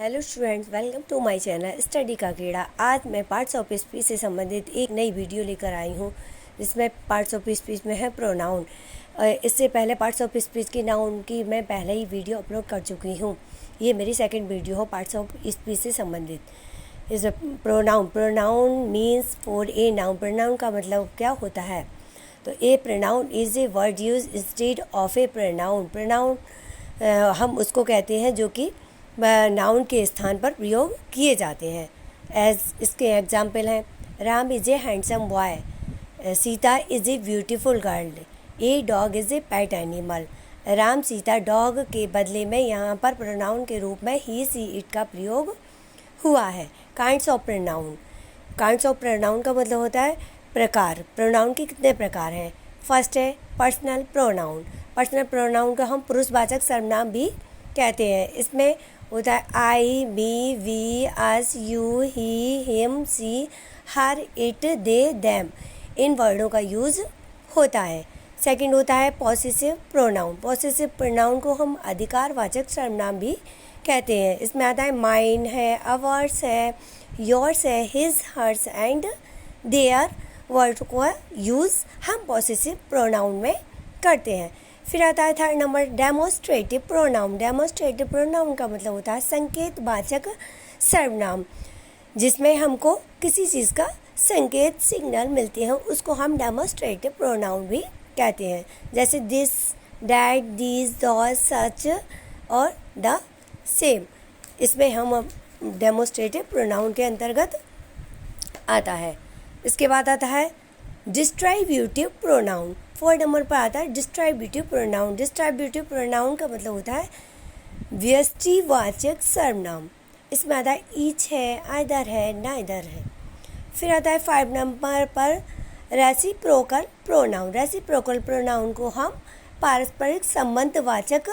Hello students, welcome to my channel study का कीड़ा। आज मैं पार्ट्स ऑफ स्पीच से संबंधित एक नई वीडियो लेकर आई हूँ, जिसमें पार्ट्स ऑफ स्पीच में है प्रोनाउन। इससे पहले पार्ट्स ऑफ स्पीच की नाउन की मैं पहले ही वीडियो अपलोड कर चुकी हूँ। ये मेरी सेकंड वीडियो हो पार्ट्स ऑफ स्पीच से संबंधित। इस pronoun means for a noun. Pronoun का मतलब क्या होता है? तो a pronoun is a word use instead of a pronoun. Pronoun हम उसको कहते हैं जो कि नाउन के स्थान पर प्रयोग किए जाते हैं। एज इसके एग्जाम्पल हैं, Ram is a handsome boy, Sita is a beautiful girl, a dog is a pet animal. Ram Sita dog के बदले में यहाँ पर प्रोनाउन के रूप में ही सी इट का प्रयोग हुआ है। Kinds of pronoun. Kinds of pronoun का मतलब होता है प्रकार। प्रोनाउन के कितने प्रकार हैं? फर्स्ट है पर्सनल प्रोनाउन। पर्सनल प्रोनाउन का हम पुरुषवाचक सर्वनाम भी कहते हैं। इसमें होता है I, me, we, us, you, he, him, she, her, it, they, them. इन वर्डों का यूज़ होता है। सेकंड होता है पॉसेसिव प्रोनाउन। पॉसेसिव प्रोनाउन को हम अधिकारवाचक सर्वनाम भी कहते हैं। इसमें आता है माइन है, अवर्स है, योर्स है, his, hers and their. Word को यूज़ हम पॉसेसिव प्रोनाउन में करते हैं। फिर आता है third number demonstrative pronoun. Demonstrative pronoun का मतलब होता है संकेतवाचक सर्वनाम, जिसमें हमको किसी चीज़ का संकेत सिग्नल मिलते हैं, उसको हम डेमोस्ट्रेटिव प्रोनाउन भी कहते हैं। जैसे दिस, डैट, दीज, दोज, सच और द सेम। इसमें हम डेमोस्ट्रेटिव प्रोनाउन के अंतर्गत आता है। इसके बाद आता है डिस्ट्रीब्यूटिव प्रोनाउन। 4 नंबर पर आता है डिस्ट्रीब्यूटिव प्रोनाउन। डिस्ट्रीब्यूटिव प्रोनाउन का मतलब होता है व्यष्टिवाचक सर्वनाम। इसमें आता है ईच है, आइदर है, नाइदर है। फिर आता है 5 नंबर पर रेसिप्रोकल प्रोनाउन। रेसिप्रोकल प्रोनाउन को हम पारस्परिक संबंधवाचक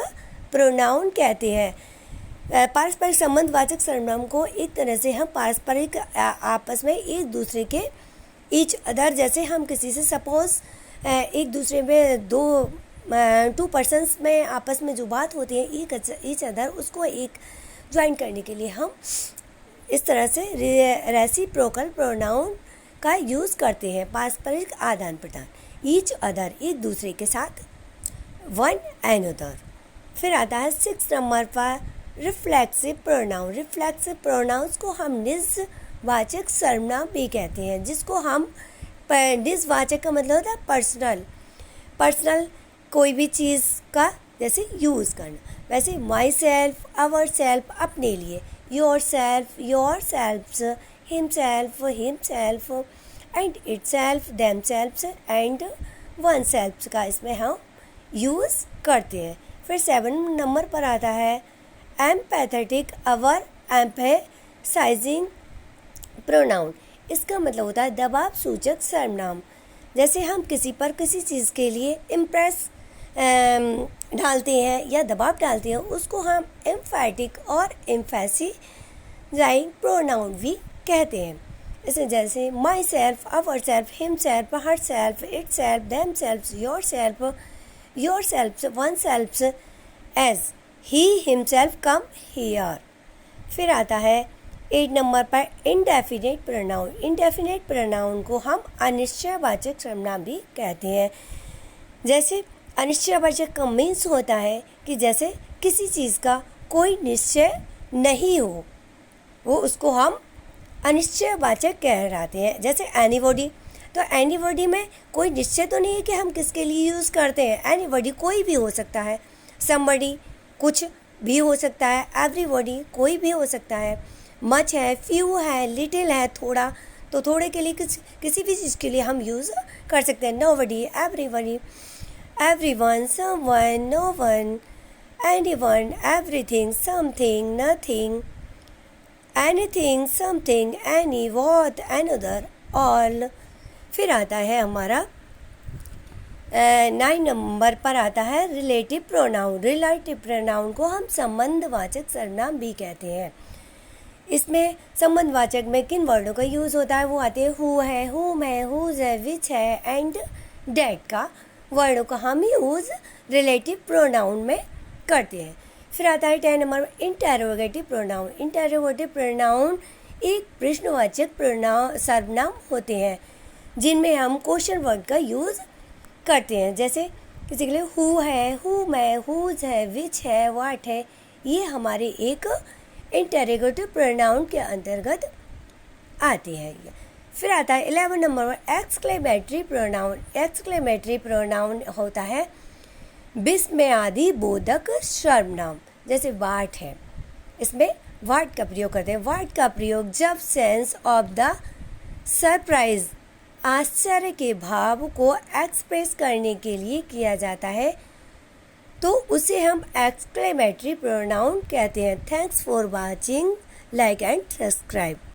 प्रोनाउन कहते हैं। पारस्परिक संबंधवाचक सर्वनाम को एक तरह से हम पारस्परिक आपस में एक दूसरे के ईच अदर, जैसे हम किसी से सपोज एक दूसरे में टू पर्सन्स में आपस में जो बात होती है ईच अदर, उसको एक ज्वाइन करने के लिए हम इस तरह से रेसिप्रोकल प्रोनाउन का यूज़ करते हैं। पारस्परिक आदान प्रदान, ईच अदर एक दूसरे के साथ, वन एनदर। फिर आता है 6 नंबर पर रिफ्लेक्सिव प्रोनाउन। रिफ्लेक्सिव प्रोनाउंस को हम निजवाचक सर्वनाम भी कहते हैं, जिसको हम निजवाचक का मतलब होता है पर्सनल। पर्सनल कोई भी चीज़ का जैसे यूज़ करना। वैसे माई सेल्फ, आवर सेल्फ अपने लिए, yourself, yourselves, himself and itself, themselves and oneselves का इसमें हम यूज़ करते हैं। फिर 7 नंबर पर आता है एम्पैथेटिक अवर एम्फेसाइजिंग प्रोनाउन। इसका मतलब होता है दबाव सूचक सर्वनाम। जैसे हम किसी पर किसी चीज़ के लिए इम्प्रेस डालते हैं या दबाव डालते हैं, उसको हम एम्फैटिक और एम्फेसाइजिंग प्रोनाउन भी कहते हैं। इसे जैसे myself, ourself, himself, herself, itself, themself, yourself, oneself, as he himself come here. फिर आता है 8 नंबर पर इंडेफिनेट प्रोनाउन। इंडेफिनेट प्रोनाउन को हम अनिश्चयवाचक सर्वनाम भी कहते हैं। जैसे अनिश्चयवाचक का मीन्स होता है कि जैसे किसी चीज़ का कोई निश्चय नहीं हो, वो उसको हम अनिश्चयवाचक कहलाते हैं। जैसे एनीबॉडी, तो एनीबॉडी में कोई निश्चय तो नहीं है कि हम किसके लिए यूज़ करते हैं। एनीबॉडी कोई भी हो सकता है, समबडी कुछ भी हो सकता है, एवरीबॉडी कोई भी हो सकता है, मच है, फ्यू है, लिटिल है, थोड़ा, तो थोड़े के लिए किसी भी चीज़ के लिए हम यूज़ कर सकते हैं। Nobody, everybody, everyone, someone, known, anyone, everything, something, nothing, anything, something, any, what, another, all. फिर आता है हमारा 9 नंबर पर आता है रिलेटिव प्रोनाउन। रिलेटिव प्रोनाउन को हम संबंधवाचक सर्वनाम भी कहते हैं। इसमें संबंधवाचक में किन वर्डों का यूज़ होता है? वो आते हैं हु है, हुम है, हुज है, विच है एंड डैट का वर्डों का हम यूज़ रिलेटिव प्रोनाउन में करते हैं। फिर आता है 10 number interrogative pronoun. Interrogative pronoun एक प्रश्नवाचक सर्वनाम होते हैं जिनमें हम क्वेश्चन वर्ड का यूज़ करते हैं। जैसे किसी के लिए हु है, हुम है, हुज है, विच है, वाट है, ये हमारे एक इंटेरोगेटिव प्रोनाउन के अंतर्गत आते हैं। फिर आता है 11 नंबर पर एक्सक्लेमेटरी प्रोनाउन। एक्सक्लेमेटरी प्रोनाउन होता है विस्मयादि बोधक सर्वनाम। जैसे वाट है, इसमें वाट का प्रयोग करते हैं। वाट का प्रयोग जब सेंस ऑफ द सरप्राइज, आश्चर्य के भाव को एक्सप्रेस करने के लिए किया जाता है तो उसे हम एक्सक्लेमेटरी प्रोनाउन कहते हैं। Thanks for watching, like and subscribe.